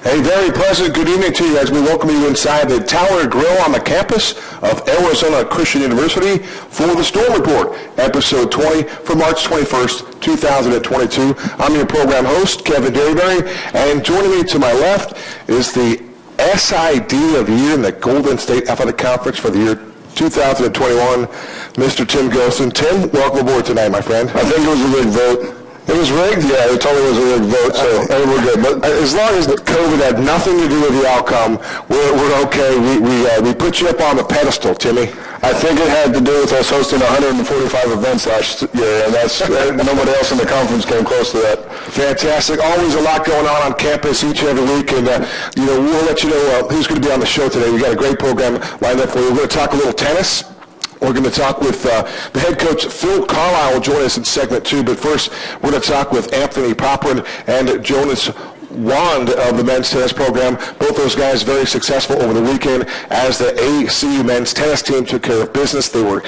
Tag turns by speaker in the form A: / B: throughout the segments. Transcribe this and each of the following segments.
A: A very pleasant good evening to you as we welcome you inside the Tower Grill on the campus of Arizona Christian University for the Storm Report, episode 20 for March 21st, 2022. I'm your program host, Kevin Derryberry, and joining me to my left is the SID of the year in the Golden State Athletic Conference for the year 2021, Mr. Tim Gooszen. Tim, welcome aboard tonight, my friend.
B: I think it was a rigged vote.
A: It was rigged?
B: Yeah, they told me it was a rigged vote, so we're good. But
A: as long as the COVID had nothing to do with the outcome, we're okay. We put you up on the pedestal, Timmy.
B: I think it had to do with us hosting 145 events last year, and that's nobody else in the conference came close to that.
A: Fantastic. Always a lot going on campus each and every week, and we'll let you know who's going to be on the show today. We got a great program lined up for you. We're going to talk a little tennis. We're going to talk with the head coach, Phil Carlisle, will join us in segment 2. But first, we're going to talk with Anthony Popyrin and Jonas of the men's tennis program. Both those guys very successful over the weekend as the ACU men's tennis team took care of business. They were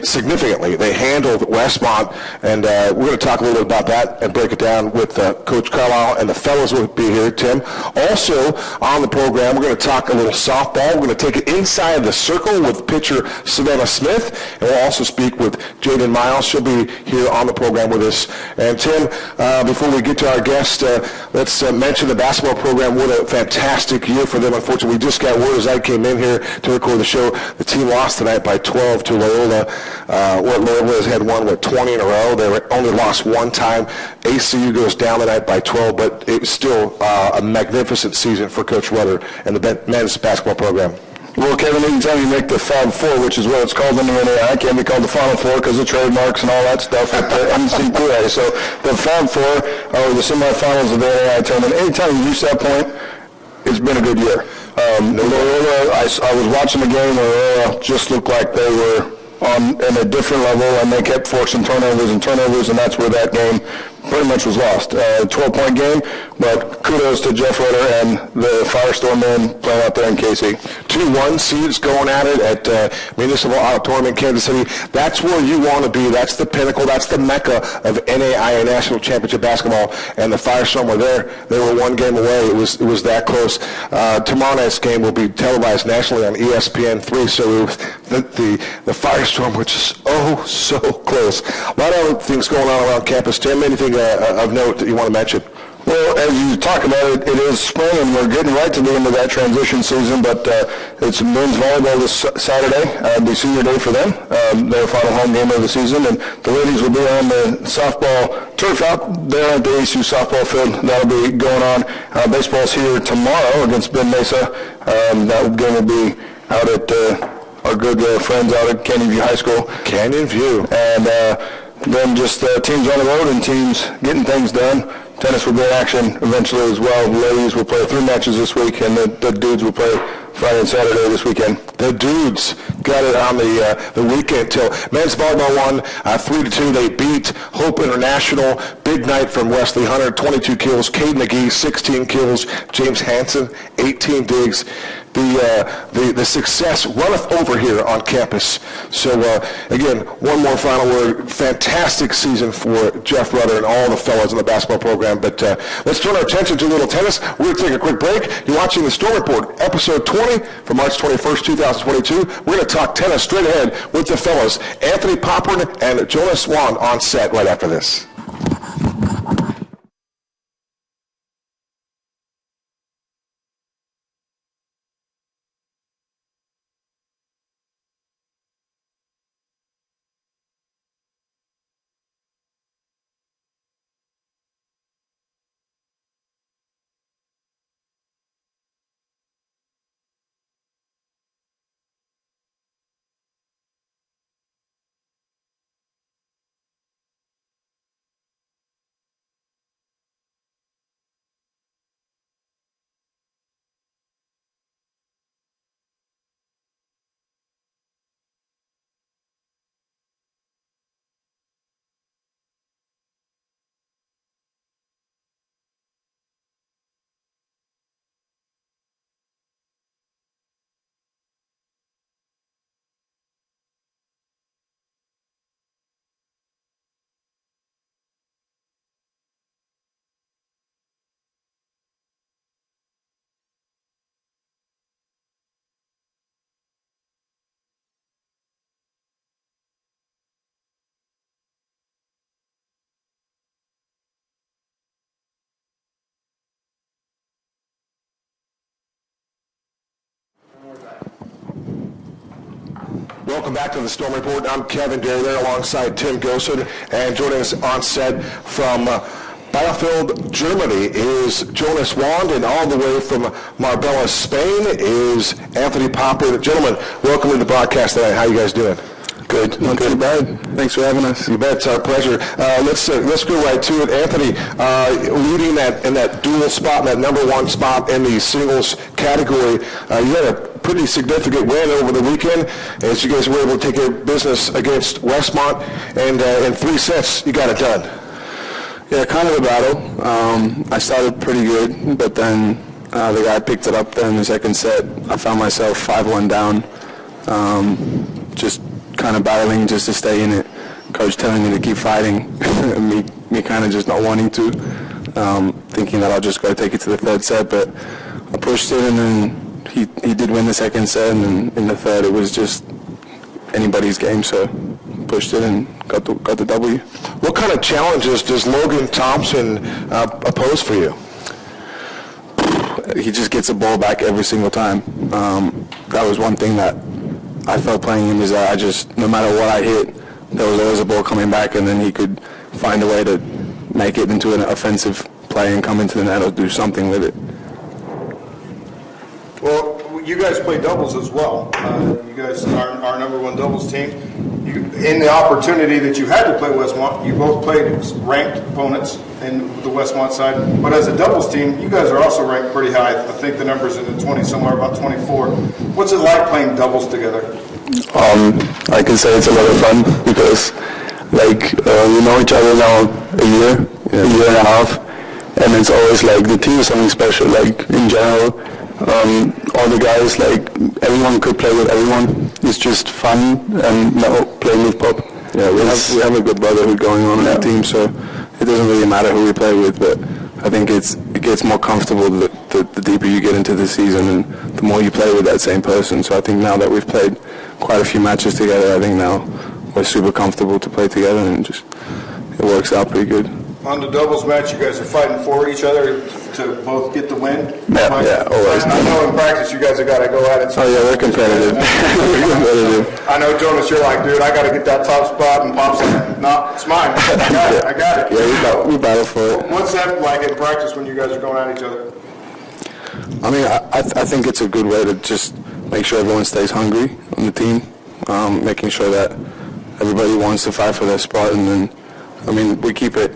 A: significantly. They handled Westmont, and we're going to talk a little bit about that and break it down with Coach Carlisle, and the fellows will be here, Tim. Also on the program, we're going to talk a little softball. We're going to take it inside the circle with pitcher Savannah Smith, and we'll also speak with Jyden Miles. She'll be here on the program with us. And Tim, before we get to our guest, let's mention the basketball program. What a fantastic year for them. Unfortunately, we just got word as I came in here to record the show, the team lost tonight by 12 to Loyola. Loyola has had won 20 in a row. They only lost one time. ACU goes down tonight by 12, but it's still a magnificent season for Coach Rudder and the men's basketball program.
B: Well, Kevin, anytime you make the Fab Four, which is what it's called in the NAI, it can't be called the Final Four because of trademarks and all that stuff with the NCAA. So the Fab Four are the semifinals of the NAI tournament. Anytime you reach that point, it's been a good year. Loyola, I was watching the game where Loyola just looked like they were in a different level, and they kept forcing turnovers, and that's where that game pretty much was lost. 12-point game, but kudos to Jeff Rudder and the Firestorm men playing out there in KC.
A: 2-1 seeds going at it at Municipal Auditorium in Kansas City. That's where you want to be. That's the pinnacle. That's the mecca of NAIA National Championship basketball. And the Firestorm were there. They were one game away. It was that close. Tomorrow night's game will be televised nationally on ESPN3. So the Firestorm, which is so close. A lot of other things going on around campus. Tim, anything of note that you want to mention?
B: Well, as you talk about it, it is spring, and we're getting right to the end of that transition season, but it's men's volleyball this Saturday. It'll be senior day for them, their final home game of the season, and the ladies will be on the softball turf out there at the ACU softball field. That'll be going on. Baseball's here tomorrow against Ben Mesa. That game will be out at our good friends out at Canyon View High School.
A: Canyon View.
B: And then just teams on the road and teams getting things done. Tennis will be in action eventually as well. The ladies will play 3 matches this week, and the dudes will play Friday and Saturday this weekend.
A: The dudes got it on the weekend till men's volleyball won 3-2. They beat Hope International. Big night from Wesley Hunter, 22 kills. Cade McGee, 16 kills. James Hansen, 18 digs. The success runneth over here on campus. So, again, one more final word. Fantastic season for Jeff Rudder and all the fellows in the basketball program. But let's turn our attention to a little tennis. We're going to take a quick break. You're watching the Storm Report, episode 20 for March 21st, 2022. We're going to talk tennis straight ahead with the fellows, Anthony Popyrin and Jonas on set right after this. Welcome back to the Storm Report. I'm Kevin Derryberry alongside Tim Gooszen, and joining us on set from Bielefeld, Germany is Jonas, and all the way from Marbella, Spain is Anthony Popyrin. Gentlemen, welcome to the broadcast tonight. How you guys doing?
B: Good. Not too bad. Thanks for having us.
A: You bet. It's our pleasure. Let's go right to it. Anthony, leading in that dual spot, that number one spot in the singles category, you had a pretty significant win over the weekend as you guys were able to take care of business against Westmont, and in 3 sets you got it done.
B: Yeah, kind of a battle. I started pretty good, but then the guy picked it up there in the second set. I found myself 5-1 down, just kind of battling just to stay in it. Coach telling me to keep fighting, and me kind of just not wanting to, thinking that I'll just go take it to the third set, but I pushed it, and then he did win the second set, and then in the third it was just anybody's game, so pushed it and got the W.
A: What kind of challenges does Logan Thompson pose for you?
B: He just gets the ball back every single time. That was one thing that I felt playing him, is that I just, no matter what I hit, there was always a ball coming back, and then he could find a way to make it into an offensive play and come into the net or do something with it.
C: Well, you guys play doubles as well. You guys are our number one doubles team. In the opportunity that you had to play Westmont, you both played ranked opponents in the Westmont side. But as a doubles team, you guys are also ranked pretty high. I think the number's in the 20, somewhere about 24. What's it like playing doubles together?
B: I can say it's a lot of fun because, like, we know each other now a year and a half, and it's always like the team is something special. Like, in general, all the guys, like, everyone could play with everyone. It's just fun, and now playing with Pop. Yeah, we have a good brotherhood going on in the team, so it doesn't really matter who we play with, but I think it gets more comfortable the deeper you get into the season and the more you play with that same person. So I think now that we've played quite a few matches together, I think now we're super comfortable to play together, and just it works out pretty good.
C: On the doubles match, you guys are fighting for each other to both get the win.
B: Yeah, always.
C: I know in practice you guys have got to go at it.
B: Oh yeah, we're competitive. We're competitive.
C: I know, Jonas, you're like, dude, I got to get that top spot, and Pop's like, no, it's mine. I got it.
B: Yeah, we battle for it.
C: What's that like in practice when you guys are going at each other?
B: I mean, I think it's a good way to just make sure everyone stays hungry on the team, making sure that everybody wants to fight for their spot, and then, I mean, we keep it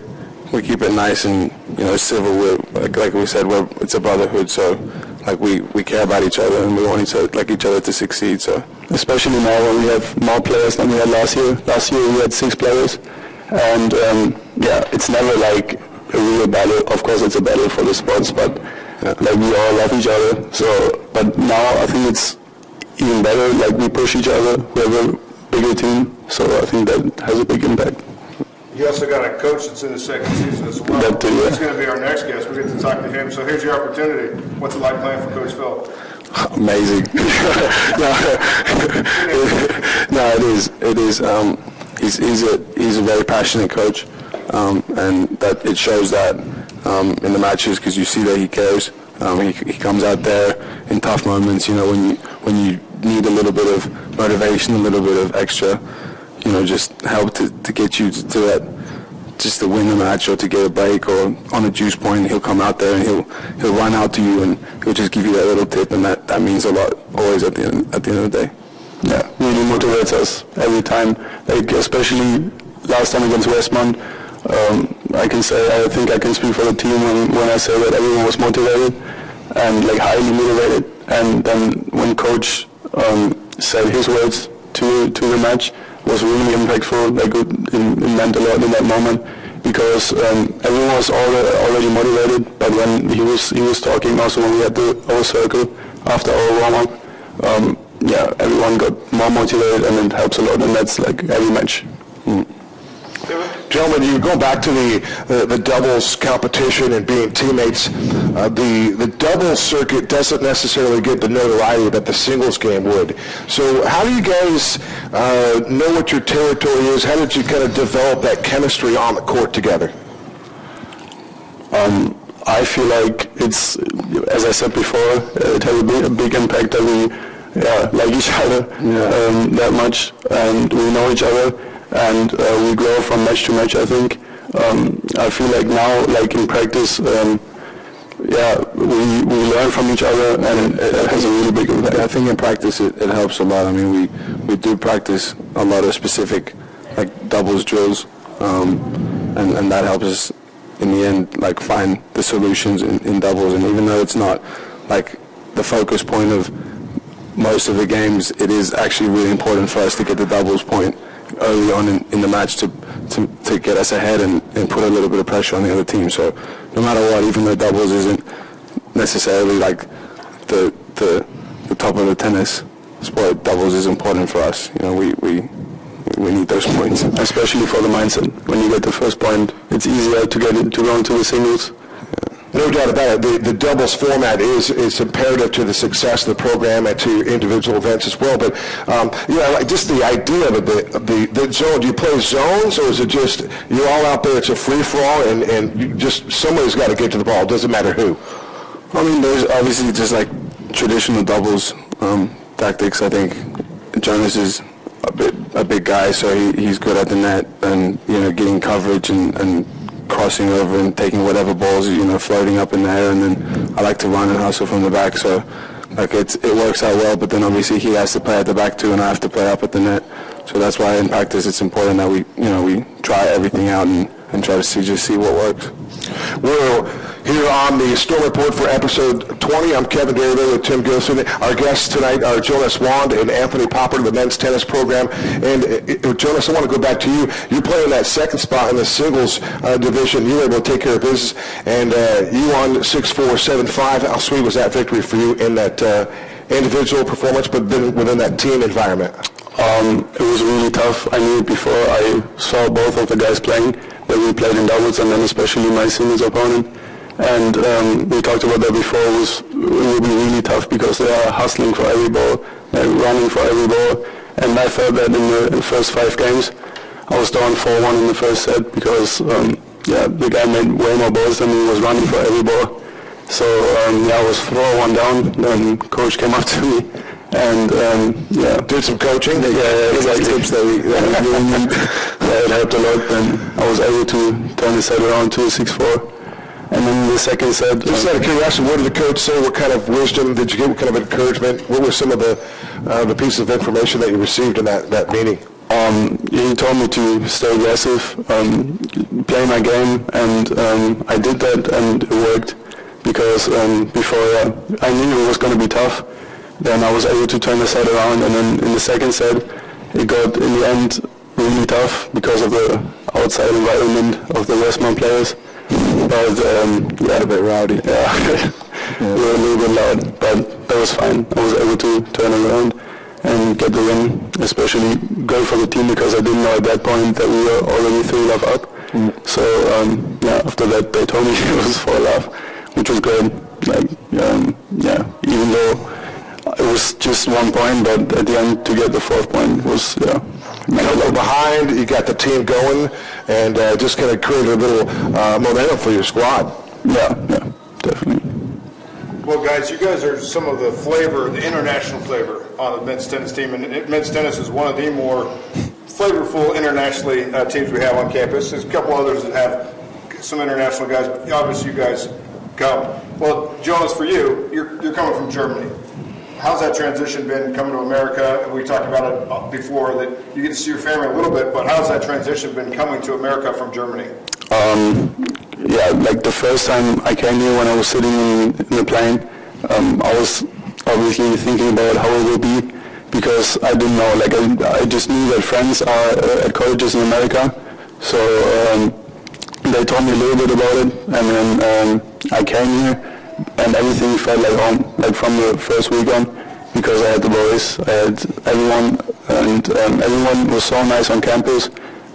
B: nice and, you know, civil. Like we said, it's a brotherhood, so like we care about each other and we want each other to succeed. So especially now when we have more players than we had last year. Last year we had 6 players, and yeah, it's never like a real battle. Of course, it's a battle for the spots, but like we all love each other. So, but now I think it's even better. Like we push each other. We have a bigger team, so I think that has a big impact.
C: You also got a coach that's in the second season as well.
B: That too, yeah.
C: He's going to be our next guest. We get to talk to him. So here's your opportunity. What's it like playing for Coach Phil?
B: Amazing. No, it is. He's a very passionate coach, and that it shows that in the matches, because you see that he cares. He comes out there in tough moments. You know, when you need a little bit of motivation, a little bit of extra, you know, just help to get you to that, just to win the match or to get a break or on a juice point. He'll come out there and he'll run out to you and he'll just give you that little tip, and that means a lot always at the end of the day. Yeah, really motivates us every time. Like especially last time against Westmont, I think I can speak for the team when I say that everyone was motivated and like highly motivated. And then when Coach said his words to the match, was really impactful. Like it meant a lot in that moment, because everyone was already motivated. But when he was talking, also when we had our circle after our warm-up, yeah, everyone got more motivated, and it helps a lot. And that's like every match.
A: Gentlemen, you go back to the doubles competition and being teammates. The doubles circuit doesn't necessarily get the notoriety that the singles game would. So how do you guys know what your territory is? How did you kind of develop that chemistry on the court together?
B: I feel like it's, as I said before, it has a big impact that we like each other that much, and we know each other, and we grow from match to match, I think. I feel like now, like in practice, we learn from each other, and it has a really big impact.
D: I think in practice it helps a lot. I mean, we do practice a lot of specific, like, doubles drills, and that helps us in the end, like, find the solutions in doubles. And even though it's not, like, the focus point of most of the games, it is actually really important for us to get the doubles point early on in the match to get us ahead and put a little bit of pressure on the other team. So no matter what, even though doubles isn't necessarily like the top of the tennis sport, doubles is important for us. You know, we need those points, especially for the mindset. When you get the first point, it's easier to go into the singles.
A: No doubt about it. The doubles format is imperative to the success of the program and to individual events as well. But like just the idea of the zone. Do you play zones, or is it just you're all out there? It's a free for all, and you just somebody's got to get to the ball. It doesn't matter who.
D: I mean, there's obviously just like traditional doubles tactics. I think Jonas is a big guy, so he's good at the net and getting coverage and crossing over and taking whatever balls, floating up in the air, and then I like to run and hustle from the back, so like it works out well, but then obviously he has to play at the back too, and I have to play up at the net, so that's why in practice it's important that we try everything out and try to see what works.
A: We're here on the Storm Report for episode 20. I'm Kevin Derryberry with Tim Gooszen. Our guests tonight are Jonas Wand and Anthony Popyrin, the men's tennis program. And Jonas, I want to go back to you. You're playing that second spot in the singles division. You were able to take care of business, and you won 6-4, 7-5. How sweet was that victory for you in that individual performance, but then within that team environment?
B: It was really tough. I knew it before I saw both of the guys playing, that we played in doubles, and then especially my singles opponent. And we talked about that before. It will be really tough because they are hustling for every ball, they're running for every ball. And I felt that in the first 5 games. I was down 4-1 in the first set because the guy made way more balls than he was running for every ball. So I was 4-1 down. Then coach came up to me and
A: did some coaching.
B: It's like tips that we really need. It helped a lot. And I was able to turn the set around to 6-4. And then the second set...
A: Just out of curiosity, what did the coach say? What kind of wisdom did you get? What kind of encouragement? What were some of the pieces of information that you received in that meeting?
B: He told me to stay aggressive, play my game, and I did that, and it worked. Because before I knew it was going to be tough, then I was able to turn the set around, and then in the second set, it got, in the end, really tough because of the outside environment of the Westmont players. But a bit rowdy. We were a little bit loud, but that was fine. I was able to turn around and get the win, especially go for the team because I didn't know at that point that we were already 3-love up. So after that they told me it was 4-love, which was good. Even though it was just 1 point, but at the end to get the 4th point was
A: behind, you got the team going, and just kind of created a little momentum for your squad.
B: Yeah, definitely.
C: Well, guys, you guys are some of the flavor, the international flavor on the men's tennis team, and men's tennis is one of the more flavorful internationally teams we have on campus. There's a couple others that have some international guys, but obviously you guys come. Well, Jonas, for you, you're coming from Germany. How's that transition been coming to America? We talked about it before, that you get to see your family a little bit, but how's that transition been coming to America from Germany?
B: Like the first time I came here, when I was sitting in the plane, I was obviously thinking about how it would be, because I didn't know, like I just knew that friends are at colleges in America, so they told me a little bit about it, and then I came here, and everything felt like home, like from the first week on, because I had the boys, I had everyone, and everyone was so nice on campus.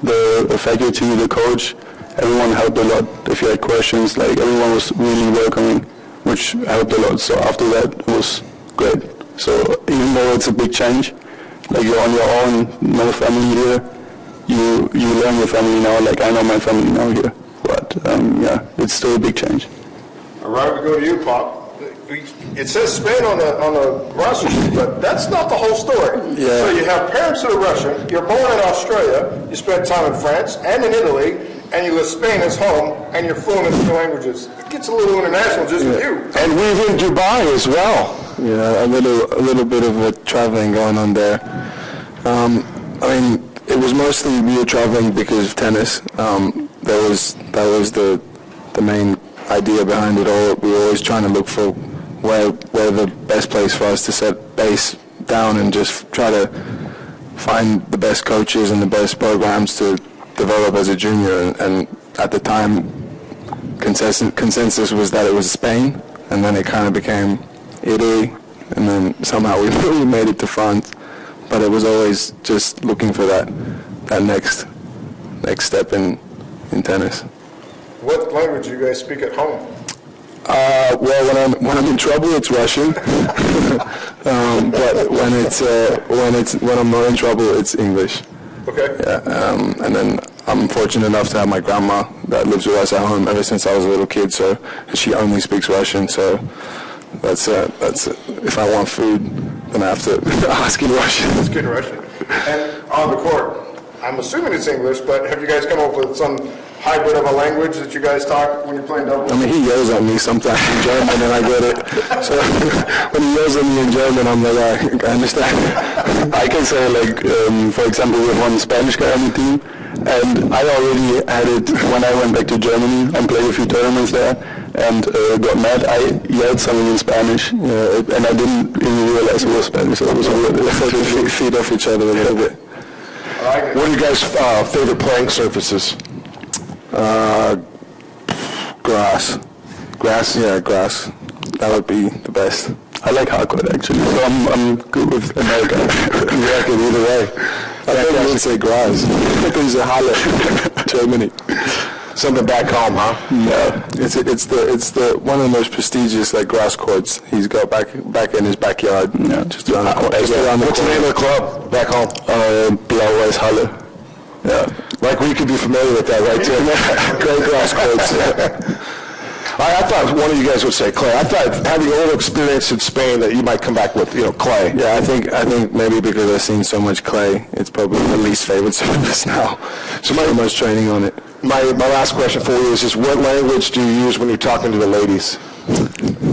B: The faculty, the coach, everyone helped a lot. If you had questions, like everyone was really welcoming, which helped a lot. So after that, it was great. So even though it's a big change, like you're on your own, no family here, you learn your family now. Like I know my family now here, but it's still a big change.
C: All right, we go to you, Pop. it says Spain on the roster sheet, but that's not the whole story.
B: Yeah.
C: So you have parents that are Russian, you're born in Australia, you spent time in France and in Italy, and you list Spain as home, and you're fluent in 2 languages. It gets a little international just with you.
A: And we've in Dubai as well.
D: Yeah, a little bit of traveling going on there. I mean, it was mostly we were traveling because of tennis. That was the main idea behind it all. We were always trying to look for where the best place for us to set base down and just try to find the best coaches and the best programs to develop as a junior. And at the time, consensus was that it was Spain, and then it kind of became Italy, and then somehow we made it to France. But it was always just looking for that next step in tennis.
C: What language do you guys speak at home?
D: Well, when I'm in trouble, it's Russian. But when I'm not in trouble, it's English.
C: Okay.
D: Yeah. And then I'm fortunate enough to have my grandma that lives with us at home ever since I was a little kid. So she only speaks Russian. So that's if I want food, then I have to ask in Russian.
C: It's good in Russian. And on the court, I'm assuming it's English, but have you guys come up with some hybrid of a language that you guys talk when you're playing doubles?
D: I mean, he yells at me sometimes in German, and I get it. So when he yells at me in German, I'm like, I understand.
B: I can say, like, for example, we have one Spanish guy on the team, and I already had it when I went back to Germany and played a few tournaments there, and got mad. I yelled something in Spanish, and I didn't even realize it was Spanish, so it was weird.
D: We feed off each other a little bit.
A: What are you guys' favorite playing surfaces?
D: Grass.
A: Grass?
D: Yeah, grass. That would be the best.
B: I like hardcourt, actually, so I'm good with America.
D: Yeah, either way. I think I would say grass. Because of Halle, Germany.
A: Something back home, huh?
D: Yeah, it's the one of the most prestigious like grass courts he's got back in his backyard.
B: Yeah,
D: just around the corner.
A: What's the name of the club back home?
B: Blau-Weiß Halle.
A: Yeah, like we could be familiar with that, right? Too. Great grass courts. I thought one of you guys would say clay. I thought having a little experience in Spain that you might come back with, clay.
D: Yeah, I think maybe because I've seen so much clay, it's probably the least favorite surface now. So much training on it.
A: My last question for you is just what language do you use when you're talking to the ladies?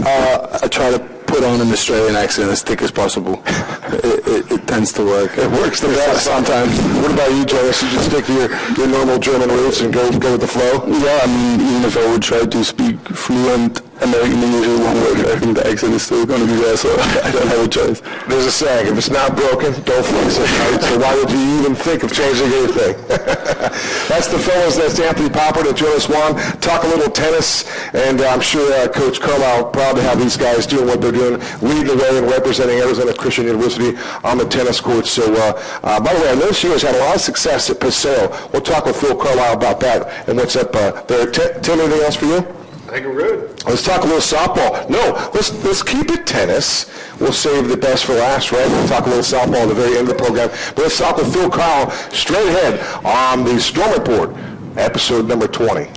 D: I try to put on an Australian accent as thick as possible. It tends to work.
A: It works the best sometimes. What about you, Jonas? You just stick to your normal German roots and go with the flow?
B: Yeah, I mean, even if I would try to speak fluent American English, it won't work. I think the accent is still going to be there, so I don't have a choice.
A: There's a saying, if it's not broken, don't fix it. Right? So why would you even think of changing anything? That's the fellows. That's Anthony Popyrin and Jonas Wan. Talk a little tennis, and I'm sure Coach Carlisle proud to have these guys doing what they're doing, leading the way and representing Arizona Christian University on the tennis court. So, by the way, I noticed you guys had a lot of success at Paseo. We'll talk with Phil Carlisle about that and what's up there. Tim, anything else for you?
C: I think we're good.
A: Let's talk a little softball. No, let's keep it tennis. We'll save the best for last, right? We'll talk a little softball at the very end of the program. But let's talk with Phil Carlisle straight ahead on the Storm Report, episode number 20.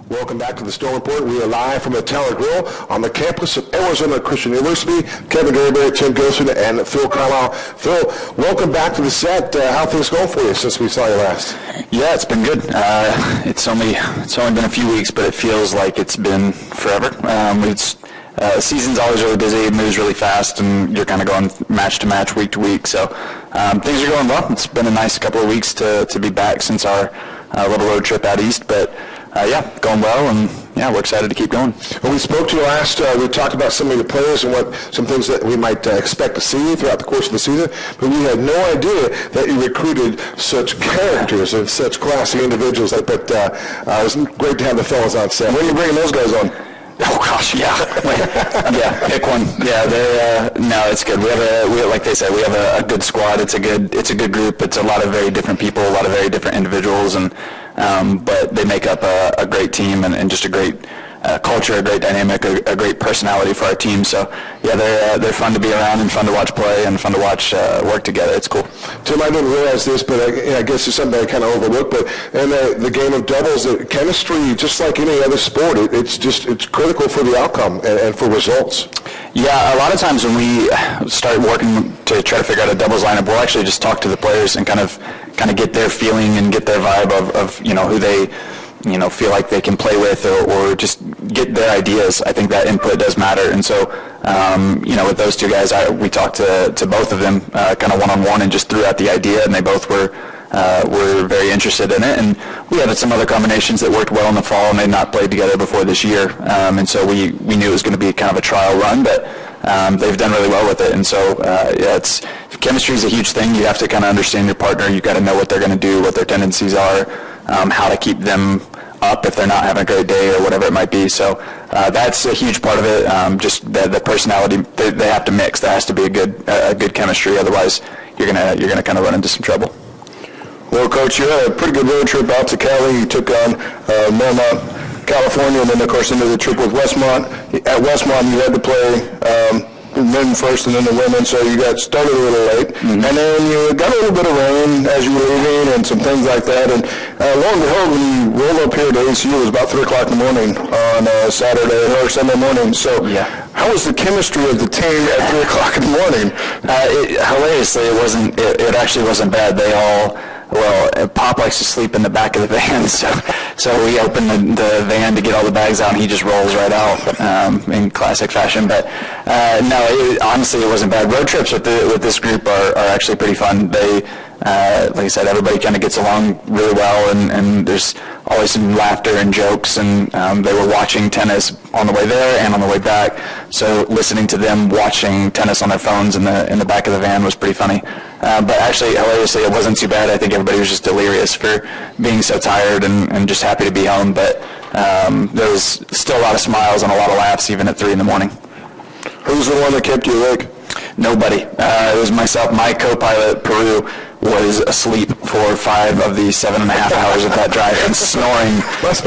A: Welcome back to the Storm Report. We are live from the Tower Grill on the campus of Arizona Christian University. Kevin Derryberry, Tim Gooszen, and Phil Carlisle. Phil, welcome back to the set. How things going for you since we saw you last?
E: Yeah, it's been good. It's only been a few weeks, but it feels like it's been forever. season's always really busy, it moves really fast, and you're kind of going match to match, week to week. So things are going well. It's been a nice couple of weeks to be back since our little road trip out east, but going well, and we're excited to keep going.
A: When we spoke to you last, we talked about some of your players and some things that we might expect to see throughout the course of the season, but we had no idea that you recruited such characters and such classy individuals. But it was great to have the fellas on set. When are you bringing those guys on?
E: Oh gosh, pick one. No, it's good. We have like they said, we have a good squad. It's a good group. It's a lot of very different people, a lot of very different individuals, and but they make up a great team and just a great culture, a great dynamic, a great personality for our team. So they're fun to be around and fun to watch play and fun to watch work together. It's cool.
A: Tim, I didn't realize this, but I guess it's something I kind of overlooked. But in the game of doubles, chemistry, just like any other sport, it's critical for the outcome and for results.
E: Yeah, a lot of times when we start working to try to figure out a doubles lineup, we'll actually just talk to the players and kind of get their feeling and get their vibe of who they feel like they can play with, or just get their ideas. I think that input does matter. And so, with those two guys, we talked to both of them kind of one-on-one and just threw out the idea, and they both were very interested in it. And we had some other combinations that worked well in the fall, and they'd not played together before this year. And so we knew it was going to be kind of a trial run, but they've done really well with it. And so, chemistry is a huge thing. You have to kind of understand your partner. You've got to know what they're going to do, what their tendencies are, how to keep them up if they're not having a great day or whatever it might be. So that's a huge part of it. Just the personality, they have to mix. There has to be a good chemistry. Otherwise, you're gonna kind of run into some trouble.
B: Well, Coach, you had a pretty good road trip out to Cali. You took on Melmont, California, and then, of course, into the trip with Westmont. At Westmont, you had to play men first and then the women, so you got started a little late. Mm-hmm. And then you got a little bit of rain as you were leaving and some things like that. And lo and behold, when you rolled up here to ACU, it was about 3 o'clock in the morning on Saturday or Sunday morning. So how was the chemistry of the team at 3 o'clock in the morning?
E: Hilariously, it actually wasn't bad. They all... Well, Pop likes to sleep in the back of the van, so we open the van to get all the bags out, and he just rolls right out in classic fashion. But honestly, it wasn't bad. Road trips with this group are actually pretty fun. They, like I said, everybody kind of gets along really well, and there's always some laughter and jokes. And they were watching tennis on the way there and on the way back, so listening to them watching tennis on their phones in the back of the van was pretty funny. But actually, hilariously, it wasn't too bad. I think everybody was just delirious for being so tired and just happy to be home. But there was still a lot of smiles and a lot of laughs even at 3 in the morning.
B: Who's the one that kept you awake?
E: Nobody. It was myself. My co-pilot, Peru, was asleep for 5 of the 7.5 hours of that drive and snoring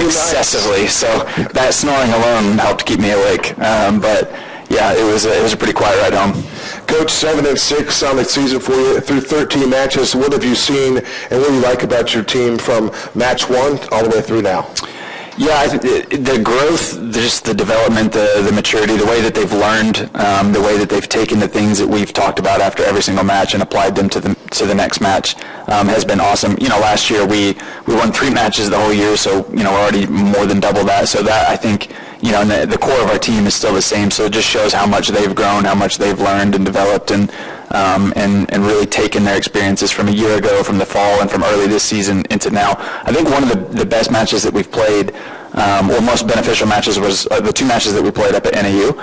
E: excessively. Nice. So that snoring alone helped keep me awake. But it was a pretty quiet ride home.
A: Coach, 7-6 on the season for you through 13 matches. What have you seen, and what do you like about your team from match 1 all the way through now?
E: Yeah, I think the growth, just the development, the maturity, the way that they've learned, the way that they've taken the things that we've talked about after every single match and applied them to the next match has been awesome. Last year we won 3 matches the whole year, so we're already more than double that. So that, I think, and the core of our team is still the same. So it just shows how much they've grown, how much they've learned and developed, and really taken their experiences from a year ago, from the fall, and from early this season into now. I think one of the best matches that we've played, or most beneficial matches, was the 2 matches that we played up at NAU.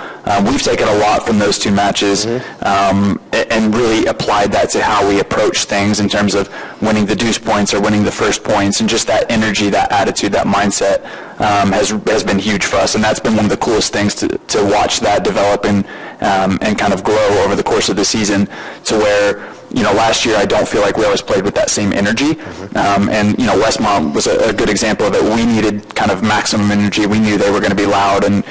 E: We've taken a lot from those 2 matches and really applied that to how we approach things in terms of winning the deuce points or winning the first points, and just that energy, that attitude, that mindset has been huge for us. And that's been one of the coolest things to watch that develop and kind of grow over the course of the season, to where last year I don't feel like we always played with that same energy. And Westmont was a good example of it. We needed kind of maximum energy. We knew they were going to be loud and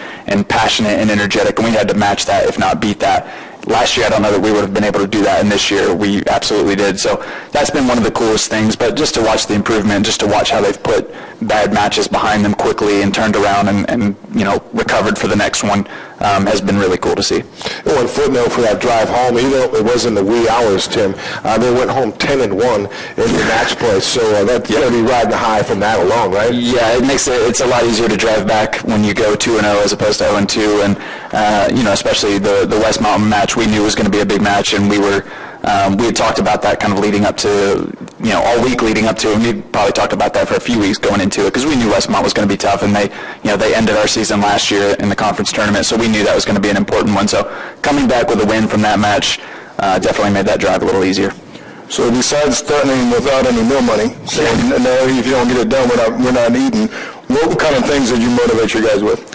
E: passionate and energetic, and we had to match that, if not beat that. Last year, I don't know that we would have been able to do that, and this year we absolutely did. So that's been one of the coolest things. But just to watch the improvement, just to watch how they've put bad matches behind them quickly and turned around and recovered for the next one, has been really cool to see.
A: One footnote for that drive home, even though it was in the wee hours, Tim, they went home 10-1 in the match play, so that's going to be riding high from that alone, right?
E: Yeah, it's a lot easier to drive back when you go 2-0 as opposed to 0-2, and especially the West Mountain match we knew was going to be a big match, and we had talked about that kind of leading up to, all week leading up to, and we probably talked about that for a few weeks going into it, because we knew Westmont was going to be tough, and they ended our season last year in the conference tournament, so we knew that was going to be an important one. So coming back with a win from that match definitely made that drive a little easier.
B: So besides threatening without any meal money, saying, no, if you don't get it done, we're not eating, what kind of things did you motivate your guys with?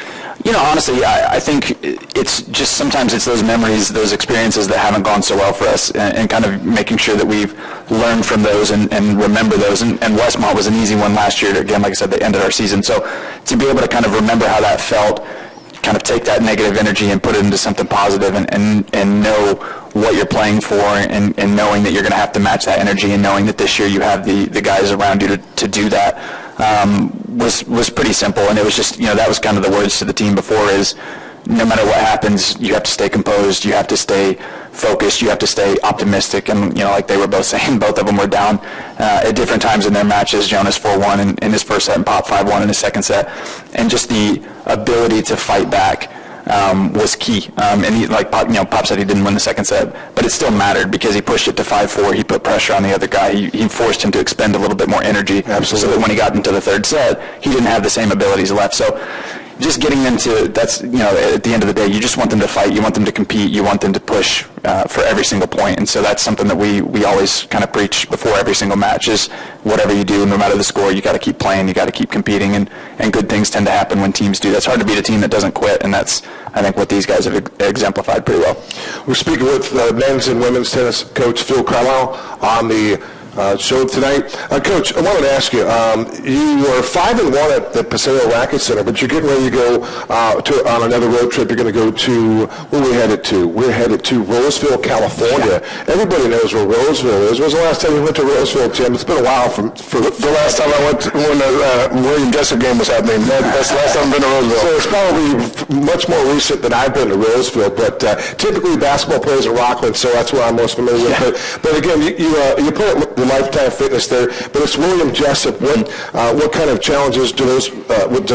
E: Honestly, I think it's just sometimes it's those memories, those experiences that haven't gone so well for us, and kind of making sure that we've learned from those and remember those. And Westmont was an easy one last year. Again, like I said, they ended our season. So to be able to kind of remember how that felt, kind of take that negative energy and put it into something positive, and know what you're playing for, and knowing that you're going to have to match that energy, and knowing that this year you have the guys around you to do that, was pretty simple. And it was just, that was kind of the words to the team before is, no matter what happens, you have to stay composed, you have to stay focused, you have to stay optimistic. And, like they were both saying, both of them were down at different times in their matches. Jonas 4-1 in his first set and Pop 5-1 in his second set. And just the ability to fight back was key. And he, Pop said he didn't win the second set, but it still mattered because he pushed it to 5-4. He put pressure on the other guy. He forced him to expend a little bit more energy.
A: Absolutely.
E: So that when he got into the third set, he didn't have the same abilities left. So just getting them to, that's, at the end of the day, you just want them to fight, you want them to compete, you want them to push for every single point. And so that's something that we always kind of preach before every single match is whatever you do, no matter the score, you got to keep playing, you got to keep competing, and good things tend to happen when teams do. That's hard to beat a team that doesn't quit, and that's, I think, what these guys have exemplified pretty well.
A: We're speaking with men's and women's tennis coach Phil Carlisle on the show tonight. Coach, I wanted to ask you, you were 5-1 at the Paseo Racket Center, but you're getting ready to go on another road trip. You're going to go to, where are we headed to? We're headed to Roseville, California. Yeah. Everybody knows where Roseville is. When was the last time you went to Roseville, Tim? It's been a while for
B: the last time I went when the William Jessup game was happening. That's the last time I've been to Roseville.
A: So it's probably much more recent than I've been to Roseville, but typically basketball players in Rockland, so that's what I'm most familiar with. But again, you play at the Lifetime Fitness there, but it's William Jessup. What kind of challenges does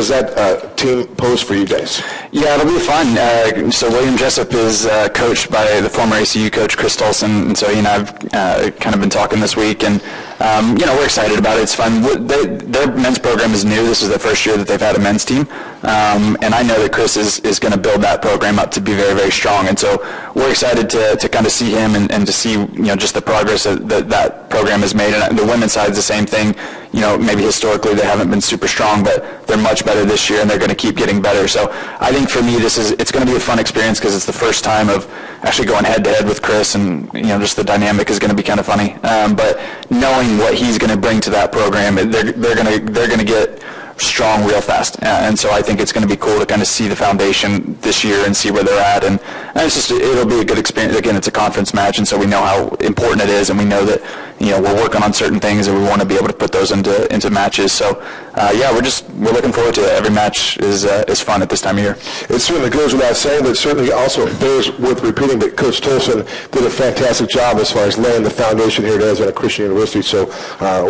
A: that team pose for you guys?
E: Yeah, it'll be fun. So William Jessup is coached by the former ACU coach, Chris Tolson, and so he and I have kind of been talking this week, and we're excited about it. It's fun. Their men's program is new. This is their first year that they've had a men's team, and I know that Chris is going to build that program up to be very, very strong, and so we're excited to kind of see him and to see just the progress that program has made. And the women's side is the same thing. Maybe historically they haven't been super strong, but they're much better this year, and they're going to keep getting better. So I think for me it's going to be a fun experience because it's the first time of actually going head-to-head with Chris, and just the dynamic is going to be kind of funny. But knowing what he's going to bring to that program, they're going to get strong real fast, and so I think it's going to be cool to kind of see the foundation this year and see where they're at, and it'll be a good experience. Again, it's a conference match, and so we know how important it is, and we know that we're working on certain things, and we want to be able to put those into matches. So we're looking forward to it. Every match is fun at this time of year.
A: It certainly goes without saying, but certainly also bears worth repeating that Coach Tolson did a fantastic job as far as laying the foundation here at Arizona Christian University. So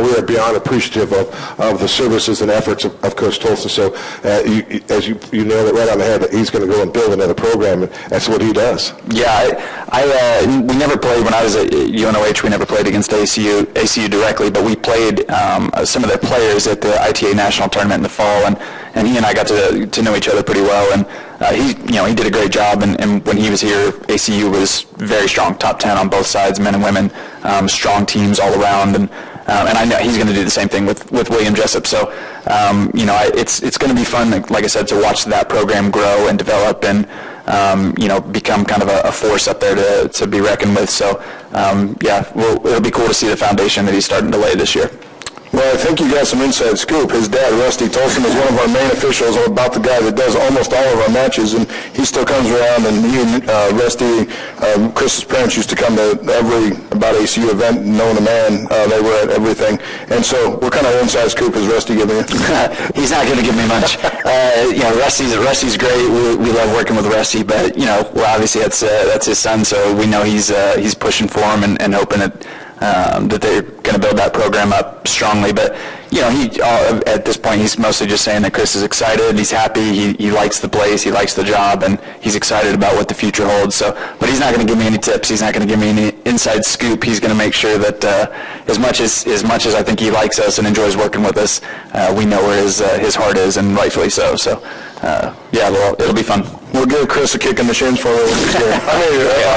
A: we are beyond appreciative of the services and efforts of Coach Tolson. So as you nailed it right on the head, that he's going to go and build another program, and that's what he does.
E: Yeah, we never played when I was at UNOH. We never played against ACU directly, but we played some of their players at the ITA National Tournament in the fall, and he and I got to know each other pretty well. And he did a great job. And when he was here, ACU was very strong, top 10 on both sides, men and women, strong teams all around. And I know he's going to do the same thing with William Jessup. So, it's going to be fun, like I said, to watch that program grow and develop and, become kind of a force up there to be reckoned with. So, it'll be cool to see the foundation that he's starting to lay this year.
B: Well, Well, I think you got some inside scoop. His dad, Rusty Tolson, is one of our main officials, about the guy that does almost all of our matches, and he still comes around, and he and Rusty, Chris's parents used to come to every about ACU event, knowing the man. They were at everything. And so what kind of inside scoop is Rusty giving you?
E: He's not going to give me much. Rusty's great. We love working with Rusty, but, well, obviously that's his son, so we know he's pushing for him and hoping that they're going to build that program up strongly. But, at this point, he's mostly just saying that Chris is excited, he's happy, he likes the place, he likes the job, and he's excited about what the future holds. So, but he's not going to give me any tips. He's not going to give me any inside scoop. He's going to make sure that as much as I think he likes us and enjoys working with us, we know where his heart is, and rightfully so. So, it'll be fun.
B: We'll give Chris a kick in the shins for it. A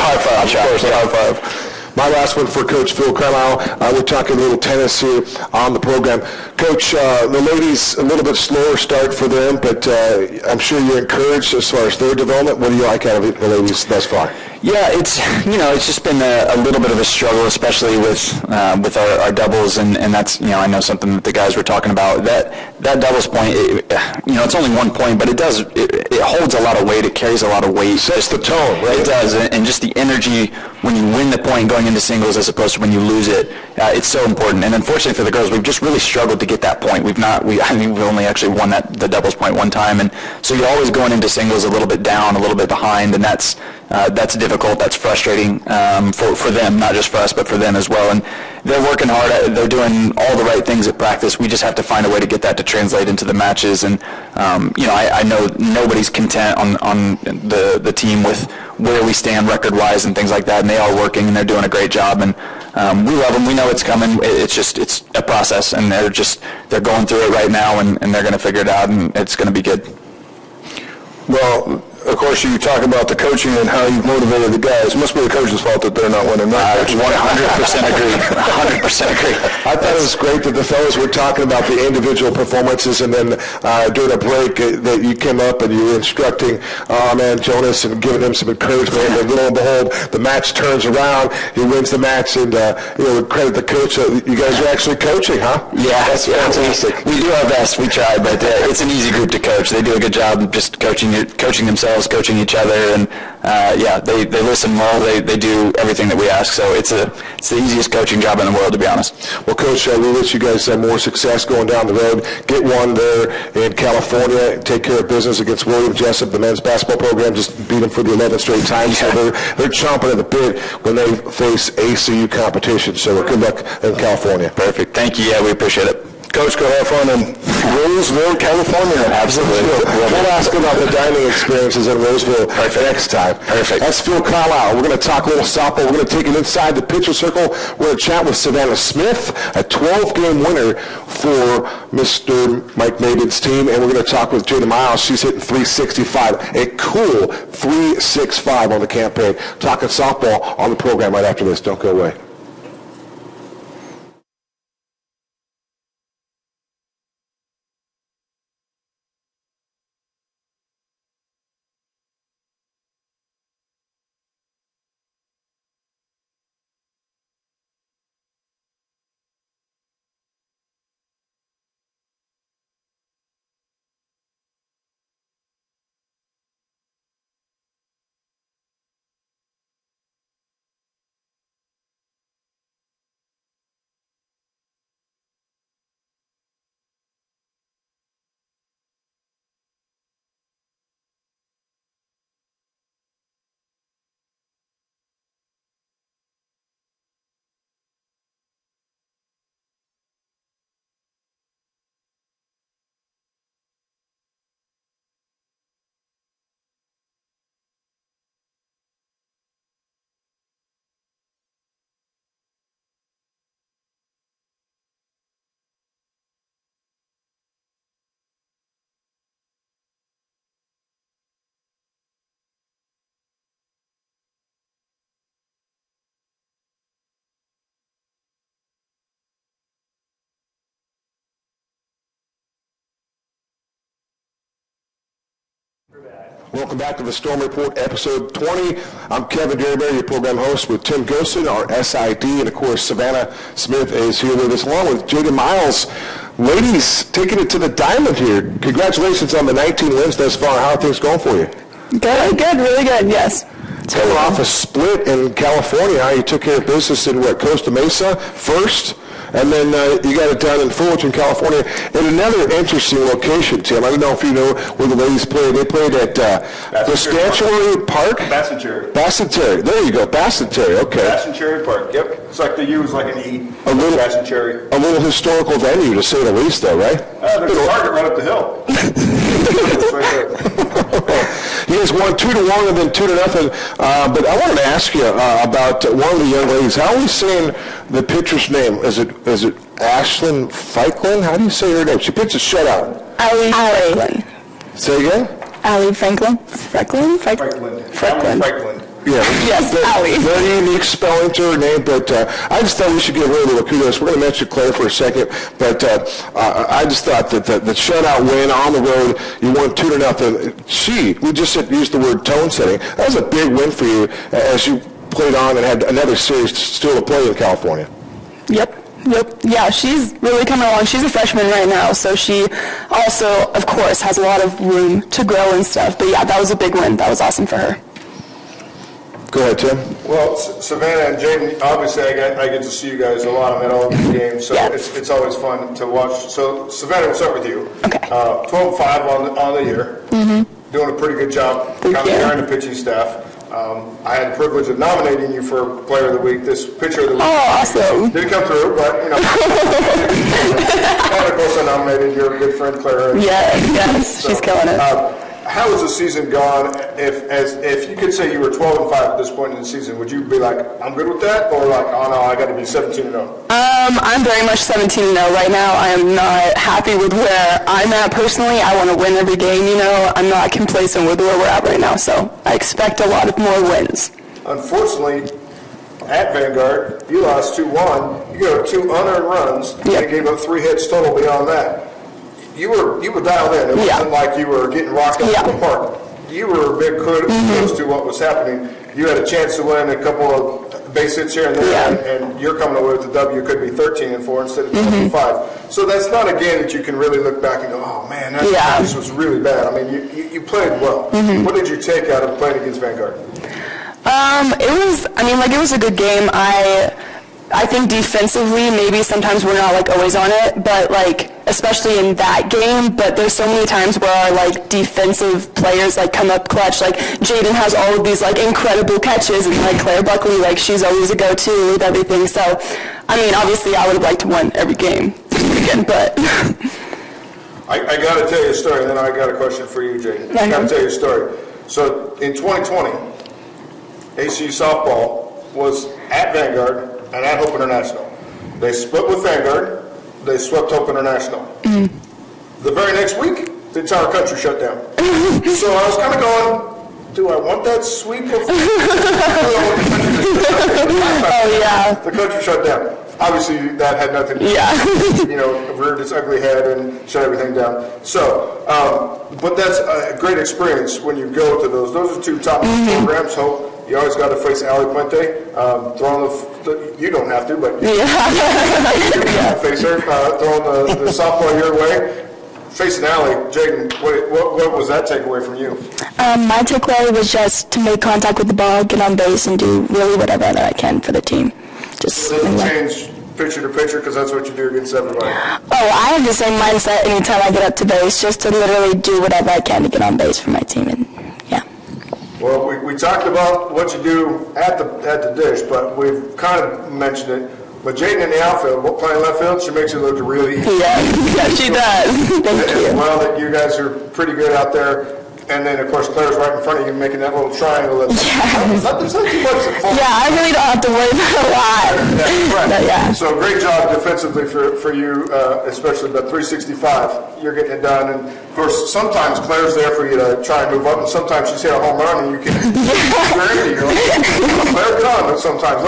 B: high five, of course, a high five.
A: My last one for Coach Phil Carlisle. We're talking a little tennis here on the program. Coach, the ladies, a little bit slower start for them, but I'm sure you're encouraged as far as their development. What do you like out of the ladies thus far?
E: Yeah, it's just been a little bit of a struggle, especially with our doubles, and that's I know something that the guys were talking about. That doubles point, it's only 1 point, but it holds a lot of weight. It carries a lot of weight.
A: Sets the tone, right?
E: It does, and just the energy when you win the point going into singles as opposed to when you lose it, it's so important. And unfortunately for the girls, we've just really struggled to get that point. I think we've only actually won the doubles point one time, and so you're always going into singles a little bit down, a little bit behind, and that's difficult. That's frustrating for them, not just for us, but for them as well. And they're working hard. They're doing all the right things at practice. We just have to find a way to get that to translate into the matches. And I know nobody's content on the team with where we stand record-wise and things like that. And they are working, and they're doing a great job. And we love them. We know it's coming. It's a process, and they're going through it right now, and they're going to figure it out, and it's going to be good.
B: Well, of course, you talk about the coaching and how you've motivated the guys. It must be the coach's fault that they're not winning.
E: 100% agree. 100% agree.
A: I thought it was great that the fellows were talking about the individual performances, and then during a break that you came up and you were instructing Jonas and giving him some encouragement. And lo and behold, the match turns around. He wins the match, and credit the coach. You guys are actually coaching, huh?
E: Yeah,
A: that's fantastic.
E: We do our best. We try, but it's an easy group to coach. They do a good job just coaching themselves, coaching each other, and they listen well. They do everything that we ask. So it's the easiest coaching job in the world, to be honest.
A: Well, Coach, we wish you guys more success going down the road. Get one there in California. Take care of business against William Jessup, the men's basketball program. Just beat them for the 11th straight time. So they're chomping at the bit when they face ACU competition. So good luck in California.
E: Perfect. Thank you. Yeah, we appreciate it.
B: Coach, go have fun in Roseville, California.
E: Absolutely.
A: We'll ask about the dining experiences in Roseville next time.
E: Perfect.
A: That's Phil Carlisle. We're going to talk a little softball. We're going to take it inside the pitcher circle. We're going to chat with Savannah Smith, a 12-game winner for Mr. Mike Maiden's team. And we're going to talk with Jyden Miles. She's hitting .365, a cool .365 on the campaign. Talking softball on the program right after this. Don't go away. Welcome back to the Storm Report, episode 20. I'm Kevin Derryberry, your program host, with Tim Gooszen, our SID, and of course Savannah Smith is here with us, along with Jyden Miles. Ladies, taking it to the diamond here. Congratulations on the 19 wins thus far. How are things going for you?
F: Good, really good, yes.
A: Coming off a split in California, you took care of business in Costa Mesa first, and then you got it down in Fullerton, California, in another interesting location, Tim. I don't know if you know where the ladies played. They played at Piscataway Park?
C: Bassett-Cherry.
A: There you go, Bassett-Cherry, okay.
C: Bassett-Cherry Park, yep. It's like the U is like an E. Bassett-Cherry.
A: A little historical venue, to say the least, though, right?
C: There's a target right up the hill. It's right there.
A: He has won 2-1 and then 2-0. But I wanted to ask you about one of the young ladies. How are we saying the pitcher's name? Is it Ashlyn Franklin? How do you say her name? She pitched a shutout.
F: Allie Franklin.
A: Say again?
F: Allie Franklin. Franklin.
A: Yeah.
F: Yes, Allie.
A: Very unique spelling to her name, but I just thought we should give her a little kudos. We're going to mention Claire for a second, but I just thought that the shutout win on the road, you won 2-0. We just used the word tone setting. That was a big win for you as you played on and had another series still to play in California.
F: Yep. Yeah, she's really coming along. She's a freshman right now, so she also, of course, has a lot of room to grow and stuff. But yeah, that was a big win. That was awesome for her.
A: Go ahead, Tim.
C: Well, Savannah and Jyden, obviously I get to see you guys a lot. I'm at all these games, so it's always fun to watch. So, Savannah, we'll start with you.
F: Okay.
C: 12-5 on the year. Mm-hmm. Doing a pretty good job carrying the pitching staff. I had the privilege of nominating you for Player of the Week, this Pitcher of the Week.
F: Oh, awesome.
C: Didn't come through, but, you know. And, of course, I nominated your good friend, Clara.
F: Yes, so, she's killing it.
C: How has the season gone? If you could say you were 12-5 at this point in the season, would you be like, I'm good with that? Or like, oh, no, I got to be 17-0?
F: I'm very much 17-0 right now. I am not happy with where I'm at personally. I want to win every game, you know. I'm not complacent with where we're at right now, so I expect a lot of more wins.
C: Unfortunately, at Vanguard, you lost 2-1. You got 2 unearned runs, and you gave up 3 hits total beyond that. You were dialed in. It wasn't like you were getting rocked out of the park. You were a big kudos to what was happening. You had a chance to win a couple of base hits here and there, and you're coming away with the W. It could be 13-4 instead of 12-5. So that's not a game that you can really look back and go, oh man, this was really bad. I mean, you played well. What did you take out of playing against Vanguard?
F: It was a good game. I think defensively, maybe sometimes we're not always on it, but especially in that game. But there's so many times where our defensive players come up clutch. Jyden has all of these incredible catches, and Claire Buckley, she's always a go-to with everything. So, I mean, obviously, I would have liked to win every game again, but.
C: I got to tell you a story, and then I got a question for you, Jyden. I got to tell you a story. So, in 2020, ACU softball was at Vanguard and at Hope International. They split with Vanguard. They swept Hope International. The very next week, the entire country shut down. So I was kind of going, do I want that sweep of the country shut down. Obviously, that had nothing to do, reared its ugly head and shut everything down. So, but that's a great experience when you go to those. Those are 2 top programs. Hope. You always got to face Ali Puente, throwing you don't have to, but you face her, throwing the softball your way. Facing Ali, Jyden, what was that takeaway from you?
F: My takeaway was just to make contact with the ball, get on base, and do really whatever that I can for the team.
C: Just doesn't change pitcher to pitcher because that's what you do against everybody.
F: Oh, I have the same mindset anytime I get up to base, just to literally do whatever I can to get on base for my team, and
C: Well, we talked about what you do at the dish, but we've kind of mentioned it. But Jyden in the outfield, playing left field, she makes it look really easy.
F: Yeah, she does. Thank you.
C: As well, that you guys are pretty good out there. And then, of course, Claire's right in front of you making that little triangle. There's not too much at fault.
F: Yeah, I really don't have to worry about a lot.
C: Right. So great job defensively for you, especially about 365. You're getting it done. And, of course, sometimes Claire's there for you to try and move up, and sometimes she's hit a home run and you can you're like, Claire, get on. But sometimes,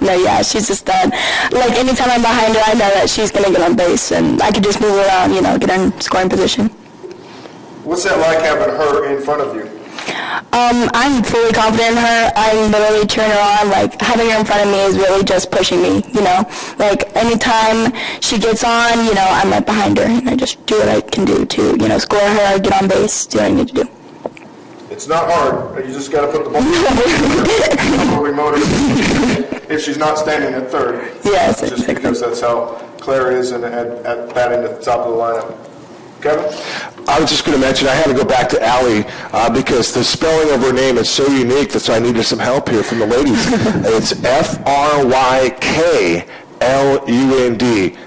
F: No, she's just done. Anytime I'm behind her, I know that she's going to get on base, and I could just move her around, get her in scoring position.
C: What's that like having her in front of you?
F: I'm fully confident in her. I'm literally cheering her on. Like, having her in front of me is really just pushing me, you know. Like, anytime she gets on, you know, I'm right behind her, and I just do what I can do to, you know, score her, get on base, do what I need to do.
C: It's not hard. You just got to put the ball in if she's not standing at third.
F: Yes,
C: just
F: exactly.
C: Because that's how Claire is and at batting at the top of the lineup. Kevin?
A: I was just going to mention, I had to go back to Allie because the spelling of her name is so unique that so I needed some help here from the ladies. It's F-R-Y-K-L-U-N-D.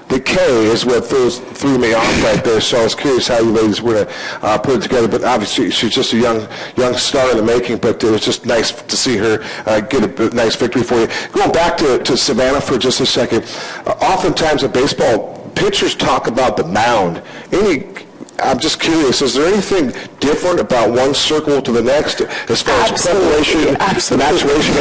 A: The K is what threw me off right there, so I was curious how you ladies were going to put it together. But obviously, she's just a young star in the making, but it was just nice to see her get a nice victory for you. Going back to Savannah for just a second, oftentimes in baseball, pitchers talk about the mound. I'm just curious, is there anything different about one circle to the next as far as preparation, maturation,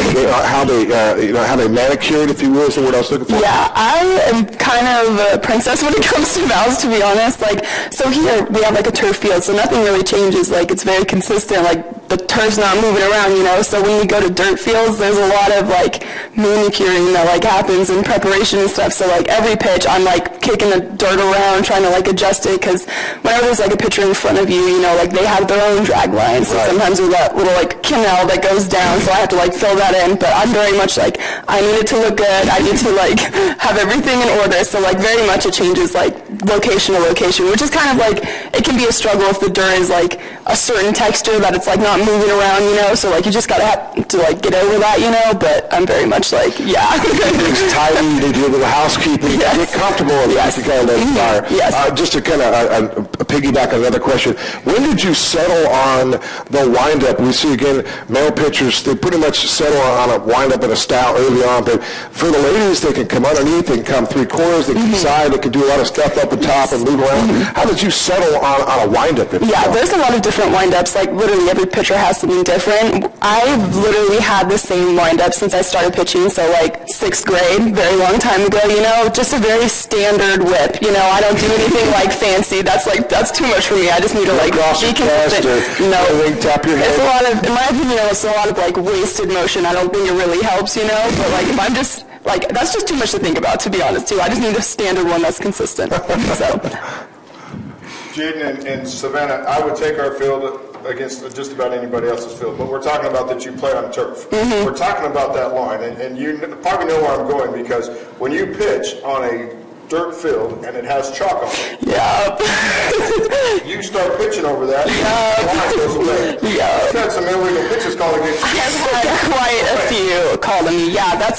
A: how they manicure it, if you will, is the word I was looking for?
F: Yeah, I am kind of a princess when it comes to mounds, to be honest. Like, so here we have like a turf field, so nothing really changes. Like, it's very consistent. Like, the turf's not moving around, you know. So when we go to dirt fields, there's a lot of like manicuring that like happens in preparation and stuff. So like every pitch, I'm like kicking the dirt around, trying to like adjust it, because whenever there's like a pitcher in front of you, you know, like they have their own drag lines. So sometimes there's that little like canal that goes down, so I have to like fill that in. But I'm very much like, I need it to look good. I need to like have everything in order. So like very much it changes like location to location, which is kind of like, it can be a struggle if the dirt is like a certain texture that it's like not moving around, you know. So like you just gotta have to like get over that, you know. But I'm very much like, yeah.
A: It's tidy, they do a little housekeeping,
F: Yes.
A: get comfortable with
F: Yes.
A: to kind of fire.
F: Yes.
A: Just to kind of piggyback on another question, when did you settle on the windup? We see again male pitchers, they pretty much settle on a windup and a style early on, but for the ladies, they can come underneath, they can come three-quarters, they can side, they can do a lot of stuff up the top and move around. How did you settle on a windup?
F: Yeah, there's a lot of different windups. Like literally every pitcher has something different. I've literally had the same windup since I started pitching, so like 6th grade, very long time ago, you know, just a very standard whip, you know. I don't do anything like fancy. That's too much for me. I just need to like be consistent. No,
A: tap your head.
F: it's a lot of, in my opinion, it's a lot of like wasted motion. I don't think it really helps, you know. But like if I'm just like, that's just too much to think about, to be honest too. I just need a standard one that's consistent. So.
C: Jyden and Savannah, I would take our field against just about anybody else's field, but we're talking about that you play on turf. We're talking about that line, and you probably know where I'm going, because when you pitch on a dirt field and it has chalk on it, you start pitching over that, the line goes away. You've had some illegal pitches called against you.
F: I've had quite a few called to me. Yeah, that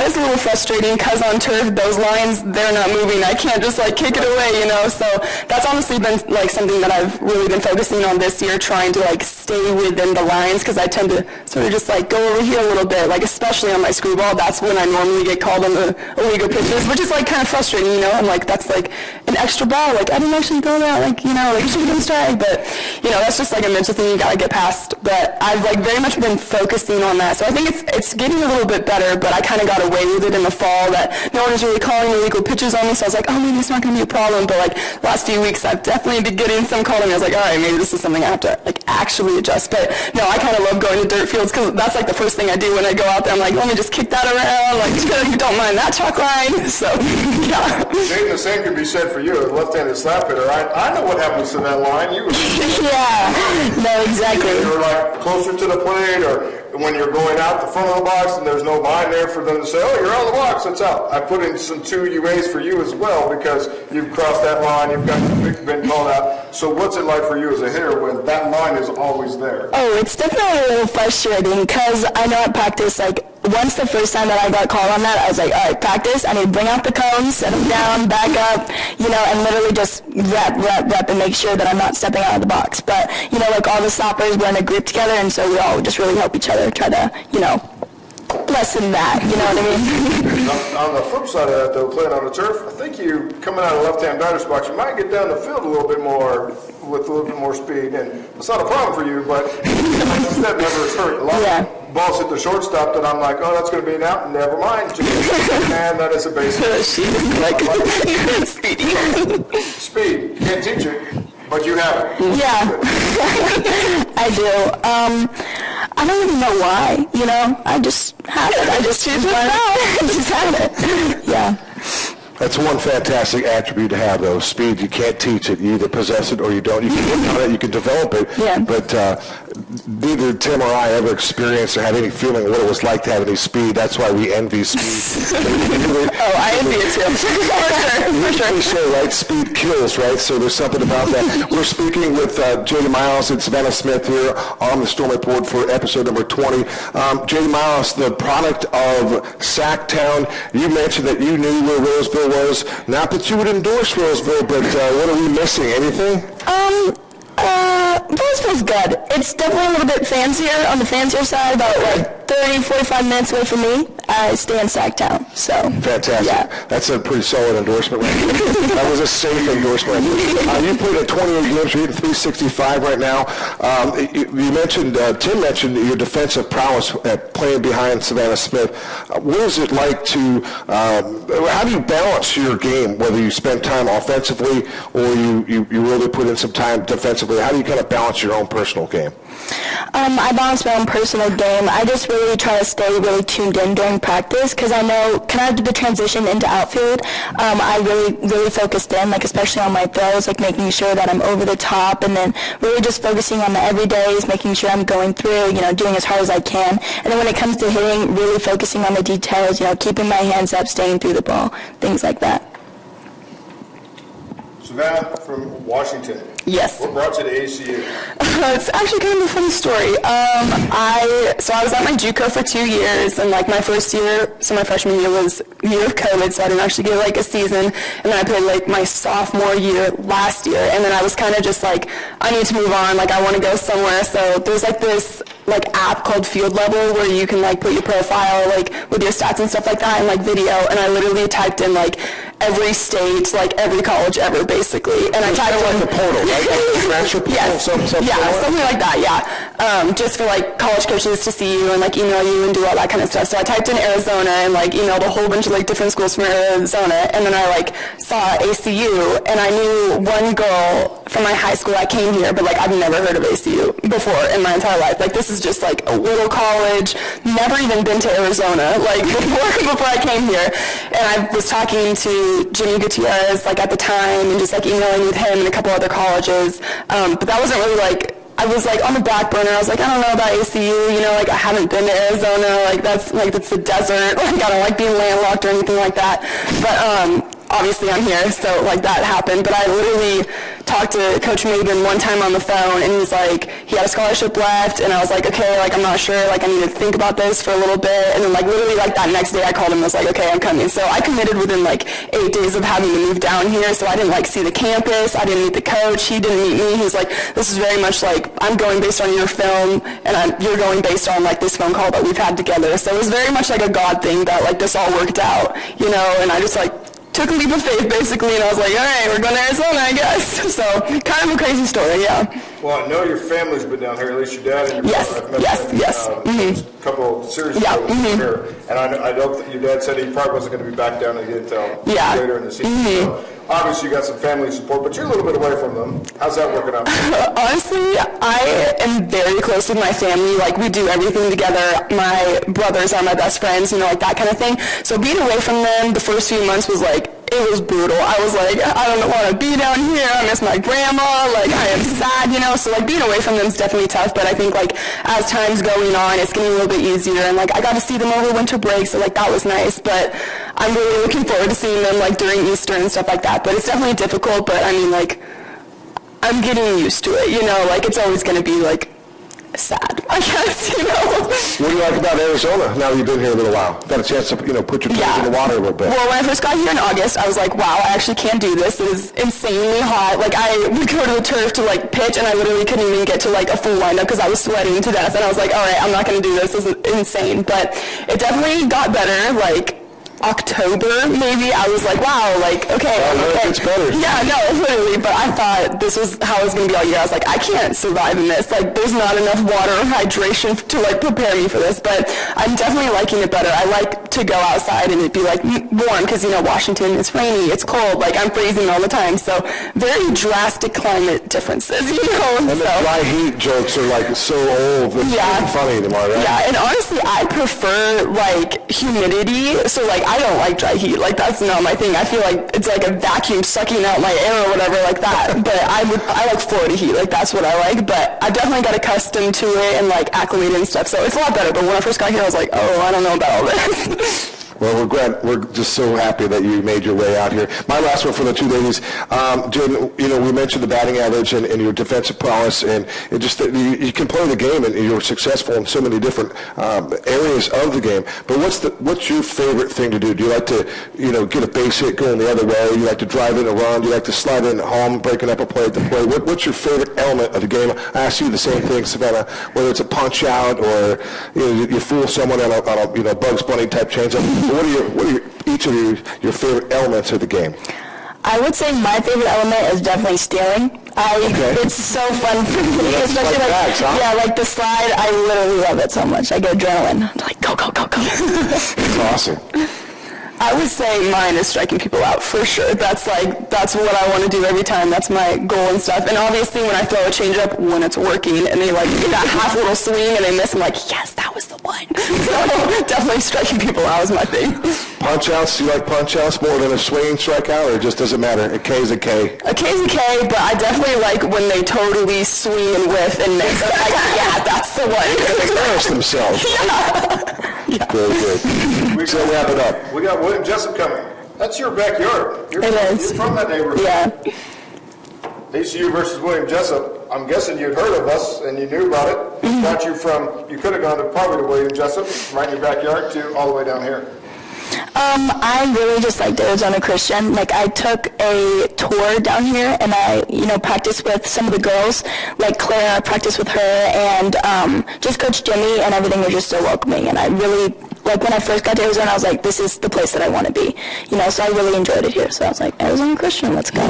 F: is a little frustrating, because on turf, those lines, they're not moving. I can't just like kick it away, you know. So that's honestly been like something that I've really been focusing on this year, trying to like stay within the lines, because I tend to sort of just like go over here a little bit, like especially on my screwball. That's when I normally get called on the illegal pitches, which is like kind of frustrating, you know. I'm like, that's like an extra ball. Like I didn't actually throw that. Like, you know, like you should have been strike. But you know, that's just like a mental thing you gotta get past. But I've like very much been focusing on that. So I think it's getting a little bit better. But I kind of got away with it in the fall that no one was really calling illegal pitches on me. So I was like, oh, maybe it's not gonna be a problem. But like last few weeks, I've definitely been getting some calling. I was like, all right, maybe this is something I have to like actually adjust. But no, I kind of love going to dirt fields, because that's like the first thing I do when I go out there. I'm like, let me just kick that around. Like, you don't mind that chalk line. So yeah.
C: Jyden, the same can be said for you, a left-handed slap hitter. I know what happens to that line. You
F: Yeah, no, exactly.
C: You're like closer to the plate, or when you're going out the front of the box and there's no line there for them to say, oh, you're on the box, it's out. I put in some 2 UAs for you as well, because you've crossed that line, you've been called out. So what's it like for you as a hitter when that line is always there?
F: Oh, it's definitely a little frustrating, because I know at practice, like, once the first time that I got called on that, I was like, all right, practice, I need to bring out the cones, set them down, back up, you know, and literally just rep, and make sure that I'm not stepping out of the box. But, you know, like all the stoppers, we're in a group together, and so we all just really help each other, try to, you know, lessen that, you know what I mean?
C: On the flip side of that, though, playing on the turf, I think you, coming out of left-hand batter's box, you might get down the field a little bit more, with a little bit more speed, and it's not a problem for you, but that never hurt. A lot of balls hit the shortstop that I'm like, oh, that's going to be an out, never mind. And that is a base hit.
F: She's like speedy.
C: Speed, you can't teach it, But you have it.
F: Yeah, I do. I don't even know why, you know. I just have it. I just choose I just have it. Yeah.
A: That's one fantastic attribute to have, though. Speed, you can't teach it. You either possess it or you don't. You can work on it, you can develop it,
F: Yeah.
A: but neither Tim or I ever experienced or had any feeling of what it was like to have any speed. That's why we envy speed.
F: Oh, I envy it too. For sure.
A: Cliche, right? Speed kills, right? So there's something about that. We're speaking with Jyden Miles and Savannah Smith here on the Storm Report for episode number 20. Jyden Miles, the product of Sacktown. You mentioned that you knew where Roseville was. Not that you would endorse Roseville, but what are we missing? Anything?
F: Roseville's good. It's definitely a little bit fancier, on the fancier side, about like 30, 45 minutes away from me. I stay in Sacktown, so.
A: Fantastic.
F: Yeah.
A: That's a pretty solid endorsement right there. That was a safe endorsement. You played at 28 games. You're hitting 365 right now. You mentioned, Tim mentioned your defensive prowess at playing behind Savannah Smith. What is it like to, how do you balance your game, whether you spend time offensively or you really put in some time defensively? How do you kind of balance your own personal game?
F: I balance my own personal game. I just really try to stay really tuned in during practice because I know kind of the transition into outfield, I really focused in, like especially on my throws, like making sure that I'm over the top and then really just focusing on the everydays, making sure I'm going through, you know, doing as hard as I can. And then when it comes to hitting, really focusing on the details, you know, keeping my hands up, staying through the ball, things like that.
C: Savannah from Washington.
F: Yes.
C: What brought you to ACU?
F: It's actually kind of a funny story. I was at my JUCO for 2 years, and like my first year, so my freshman year was year of COVID, so I didn't actually get like a season. And then I played like my sophomore year last year, and then I was kind of just like, I need to move on. Like I want to go somewhere. So there's like this like app called Field Level where you can like put your profile like with your stats and stuff like that and like video. And I literally typed in like every state, like every college ever, basically. And I typed in
A: the portal, right? Like transfer portal,
F: yes,
A: something
F: like that, yeah. Just for like college coaches to see you and like email you and do all that kind of stuff. So I typed in Arizona and like emailed a whole bunch of like different schools from Arizona, and then I like saw ACU, and I knew one girl from my high school that came here, but like I've never heard of ACU before in my entire life. Like this is just like a little college, never even been to Arizona, like before I came here. And I was talking to Jimmy Gutierrez like at the time and just like emailing with him and a couple other colleges, but that wasn't really like, I was like on the back burner. I was like, I don't know about ACU, you know, like I haven't been to Arizona, like that's the desert, like I don't like being landlocked or anything like that. But obviously I'm here, so like that happened. But I literally talked to Coach Maben one time on the phone, and he's like, he had a scholarship left, and I was like, okay, like I'm not sure, like I need to think about this for a little bit. And then like literally like that next day I called him and was like, okay, I'm coming. So I committed within like 8 days of having to move down here, so I didn't like see the campus, I didn't meet the coach, he didn't meet me. He's like, this is very much like, I'm going based on your film, and you're going based on like this phone call that we've had together. So it was very much like a God thing that like this all worked out, you know, and I just like took a leap of faith basically, and I was like, all right, we're going to Arizona, I guess. So kind of a crazy story, yeah.
C: Well, I know your family's been down here, at least your dad and your brother. I've met them, a couple of series ago here, and I know that your dad said he probably wasn't going to be back down again until later in the season. So obviously you got some family support, but you're a little bit away from them. How's that working out?
F: Honestly, I am very close with my family. Like, we do everything together. My brothers are my best friends, you know, like that kind of thing. So being away from them the first few months was like, it was brutal. I was like, I don't want to be down here. I miss my grandma. Like, I am sad, you know. So, like, being away from them is definitely tough. But I think, like, as time's going on, it's getting a little bit easier. And, like, I got to see them over winter break, so, like, that was nice. But I'm really looking forward to seeing them, like, during Easter and stuff like that. But it's definitely difficult. But, I mean, like, I'm getting used to it, you know. Like, it's always going to be, like, sad, I guess, you know.
A: What do you like about Arizona now that you've been here a little while? Got a chance to, you know, put your toes in the water a little bit.
F: Well, when I first got here in August, I was like, wow, I actually can't do this. It is insanely hot. Like, I would go to the turf to, like, pitch, and I literally couldn't even get to, like, a full windup because I was sweating to death. And I was like, all right, I'm not going to do this. This is insane. But it definitely got better. Like, October, maybe, I was like, wow, like, okay.
A: It's better.
F: Yeah, no, literally, but I thought this was how it was going to be all year. I was like, I can't survive in this. Like, there's not enough water or hydration to, like, prepare me for this, but I'm definitely liking it better. I like to go outside and it'd be, like, warm, because, you know, Washington, it's rainy, it's cold, like, I'm freezing all the time, so very drastic climate differences, you know?
A: And the dry heat jokes are, like, so old, it's not funny anymore, right?
F: Yeah, and honestly, I prefer, like, humidity, so, like, I don't like dry heat. Like, that's not my thing. I feel like it's like a vacuum sucking out my air or whatever like that. But I like Florida heat. Like, that's what I like. But I definitely got accustomed to it and, like, acclimated and stuff. So it's a lot better. But when I first got here, I was like, oh, I don't know about all this.
A: Well, we're just so happy that you made your way out here. My last one for the two ladies, Jyden, you know, we mentioned the batting average and your defensive prowess, and it just you can play the game and you're successful in so many different areas of the game. But what's your favorite thing to do? Do you like to, you know, get a base hit going the other way? You like to drive in a run? Do you like to slide in at home, breaking up a play at the plate? What's your favorite element of the game? I ask you the same thing, Savannah. Whether it's a punch out or you fool someone on a you know, Bugs Bunny type changeup. What are each of your favorite elements of the game?
G: I would say my favorite element is definitely stealing. It's so fun for me, especially like bags, huh? Yeah, like the slide. I literally love it so much. I get adrenaline. I'm like, go, go, go, go.
A: It's awesome.
F: I would say mine is striking people out for sure. That's what I want to do every time. That's my goal and stuff. And obviously when I throw a changeup, when it's working and they like get that half little swing and they miss, I'm like, yes, that was the one. So definitely striking people out is my thing.
A: Punch outs, do you like punch outs more than a swinging strikeout, or it just doesn't matter? A K is a K.
F: A K is a K, but I definitely like when they totally swing and whiff and miss. I'm like, yeah, that's the one.
A: They embarrass themselves.
F: Yeah.
A: Very good. So wrap it up.
C: We got William Jessup coming. That's your backyard. You're from that neighborhood.
F: Yeah.
C: ACU versus William Jessup. I'm guessing you'd heard of us and you knew about it.
F: Mm-hmm.
C: Got you from, you could have gone probably to William Jessup, right in your backyard, to all the way down here.
G: I really just liked Arizona Christian. Like, I took a tour down here, and I, you know, practiced with some of the girls, like Claire. I practiced with her, and just Coach Jimmy, and everything was just so welcoming. And I really, like, when I first got to Arizona, I was like, this is the place that I want to be. You know, so I really enjoyed it here. So I was like, Arizona Christian, let's go.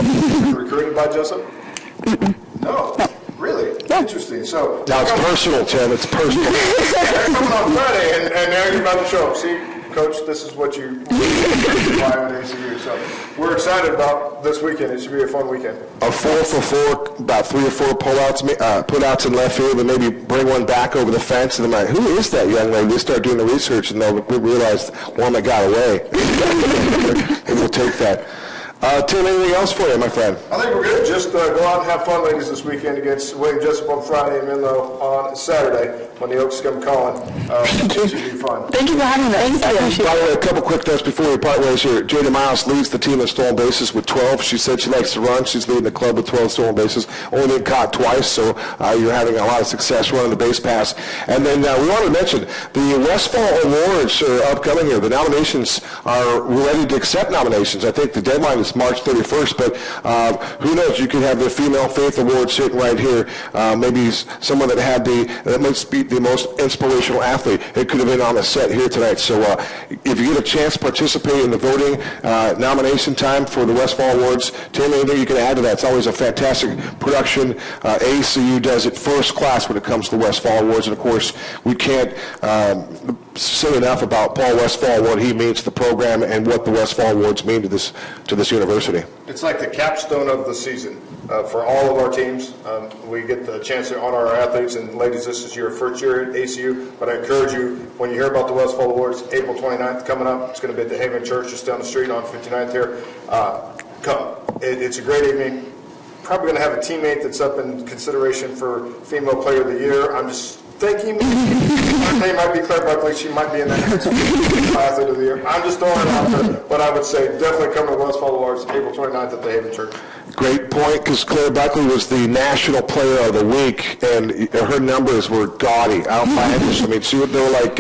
C: Recruited by Jessup? No. Really?
G: Yeah.
C: Interesting. So
A: now it's personal, Tim. It's personal.
C: You're coming on Friday, and now you're about to show up. See, Coach, this is what you buy with ACU. So we're excited about this weekend. It should be a fun weekend.
A: A 4 for 4, about 3 or 4 putouts in left field, and maybe bring one back over the fence. And they're like, who is that young lady? They start doing the research, and they'll realize one that got away. And we'll take that. Tim, anything else for you, my friend?
C: I think we're good. Just go out and have fun, ladies, this weekend against William Jessup on Friday and Menlo on Saturday when the Oaks come calling. It should be fun.
F: Thank you for having us. Thank you.
A: By the way, a couple quick notes before we part ways here. Jyden Miles leads the team in stolen bases with 12. She said she likes to run. She's leading the club with 12 stolen bases. Only been caught twice, so you're having a lot of success running the base pass. And then we want to mention the Westfall Awards are upcoming here. The nominations are ready to accept nominations. I think the deadline is March 31st, but who knows? You could have the Female Faith Award sitting right here. Maybe someone that must be the most inspirational athlete. It could have been on the set here tonight. So if you get a chance to participate in the voting nomination time for the Westfall Awards, Tim, anything you can add to that? It's always a fantastic production. ACU does it first class when it comes to the Westfall Awards, and of course we can't say enough about Paul Westfall, what he means to the program, and what the Westfall Awards mean to this university.
C: It's like the capstone of the season for all of our teams. We get the chance to honor our athletes, and ladies, this is your first year at ACU, but I encourage you, when you hear about the Westfall Awards, April 29th coming up, it's going to be at the Haven Church just down the street on 59th here. Come. It's a great evening. Probably going to have a teammate that's up in consideration for Female Player of the Year. I'm just thinking her name might be Claire Buckley. She might be in that next athlete of the year. I'm just throwing it out there, but I would say definitely come to the Westfall Awards April 29th at the Haven Church.
A: Great point, because Claire Buckley was the National Player of the Week, and her numbers were gaudy, outlandish. I mean, they were like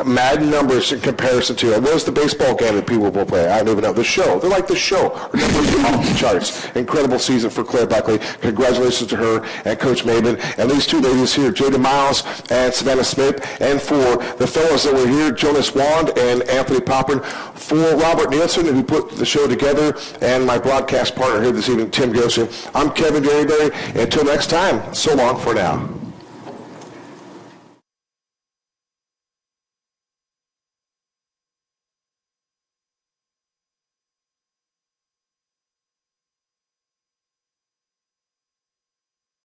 A: Madden numbers in comparison to, what was the baseball game that people will play? I don't even know. The show. They're like the show. Numbers off the charts. Incredible season for Claire Buckley. Congratulations to her and Coach Maben. And these two ladies here, Jyden Miles and Savannah Smith. And for the fellows that were here, Jonas Wand and Anthony Popyrin. For Robert Nielsen, who put the show together, and my broadcast partner here this evening, Tim Gooszen. I'm Kevin Derryberry. Until next time, so long for now.